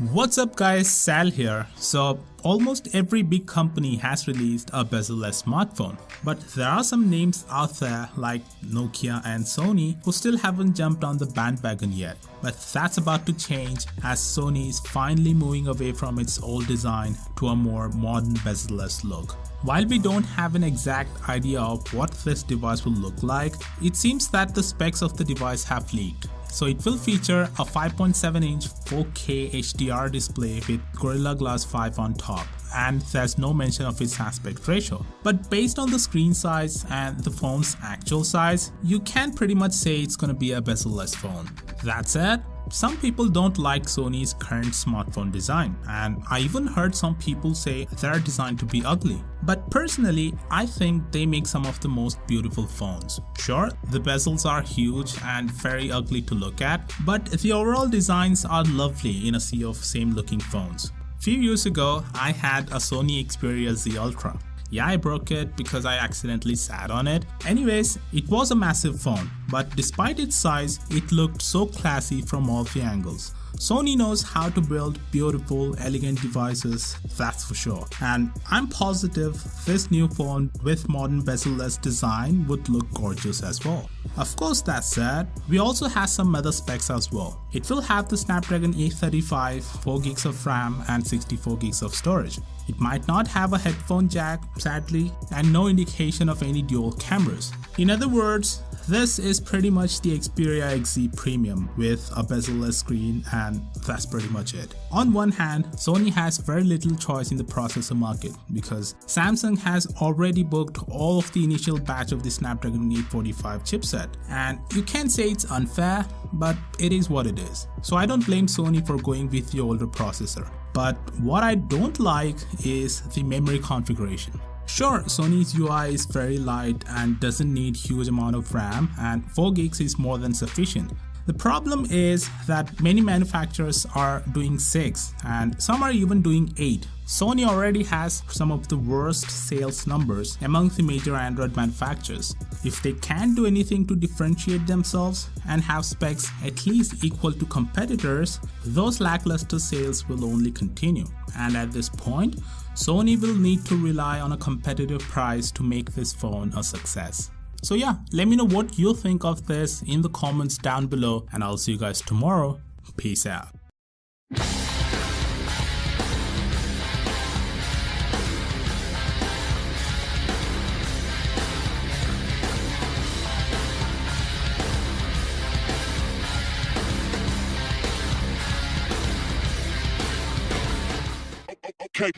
What's up guys, Sal here. So almost every big company has released a bezel-less smartphone, but there are some names out there like Nokia and Sony who still haven't jumped on the bandwagon yet. But that's about to change as Sony is finally moving away from its old design to a more modern bezel-less look. While we don't have an exact idea of what this device will look like, it seems that the specs of the device have leaked. So it will feature a 5.7-inch 4K HDR display with Gorilla Glass 5 on top, and there's no mention of its aspect ratio. But based on the screen size and the phone's actual size, you can pretty much say it's gonna be a bezel-less phone. That said, some people don't like Sony's current smartphone design, and I even heard some people say they're designed to be ugly. But personally, I think they make some of the most beautiful phones. Sure, the bezels are huge and very ugly to look at, but the overall designs are lovely in a sea of same looking phones. Few years ago, I had a Sony Xperia Z Ultra. Yeah, I broke it because I accidentally sat on it. Anyways, it was a massive phone, but despite its size, it looked so classy from all the angles. Sony knows how to build beautiful, elegant devices, that's for sure. And I'm positive this new phone with modern bezel-less design would look gorgeous as well. Of course, that said, we also have some other specs as well. It will have the Snapdragon 835, 4GB of RAM and 64GB of storage. It might not have a headphone jack, sadly, and no indication of any dual cameras. In other words, this is pretty much the Xperia XZ Premium with a bezel-less screen, and that's pretty much it. On one hand, Sony has very little choice in the processor market because Samsung has already booked all of the initial batch of the Snapdragon 845 chipset, and you can say it's unfair, but it is what it is. So I don't blame Sony for going with the older processor. But what I don't like is the memory configuration. Sure, Sony's UI is very light and doesn't need huge amount of RAM, and 4GB is more than sufficient. The problem is that many manufacturers are doing 6 and some are even doing 8. Sony already has some of the worst sales numbers among the major Android manufacturers. If they can't do anything to differentiate themselves and have specs at least equal to competitors, those lackluster sales will only continue. And at this point, Sony will need to rely on a competitive price to make this phone a success. So yeah, let me know what you think of this in the comments down below, and I'll see you guys tomorrow. Peace out. Okay.